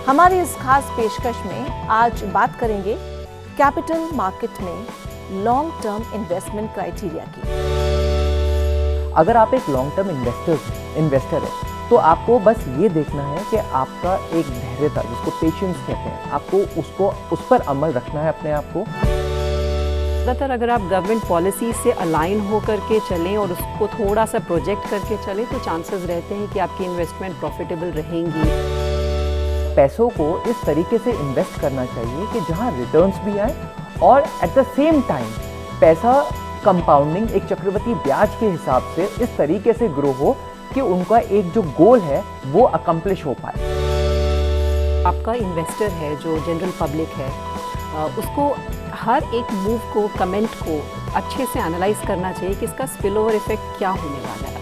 हमारी इस खास पेशकश में आज बात करेंगे कैपिटल मार्केट में लॉन्ग टर्म इन्वेस्टमेंट क्राइटेरिया की। अगर आप एक लॉन्ग टर्म इन्वेस्टर है तो आपको बस ये देखना है कि आपका एक धैर्यता, जिसको पेशेंस कहते हैं, आपको उस पर अमल रखना है अपने आप को। ज़्यादातर अगर आप गवर्नमेंट पॉलिसी से अलाइन हो करके चलें और उसको थोड़ा सा प्रोजेक्ट करके चलें तो चांसेस रहते हैं कि आपकी इन्वेस्टमेंट प्रॉफिटेबल रहेंगी। पैसों को इस तरीके से इन्वेस्ट करना चाहिए कि जहां रिटर्न्स भी आए और एट द सेम टाइम पैसा कंपाउंडिंग, एक चक्रवृद्धि ब्याज के हिसाब से इस तरीके से ग्रो हो कि उनका एक जो गोल है वो अकम्प्लिश हो पाए। आपका इन्वेस्टर है जो जनरल पब्लिक है, उसको हर एक मूव को, कमेंट को अच्छे से एनालाइज करना चाहिए कि इसका स्पिल ओवर इफेक्ट क्या होने वाला है।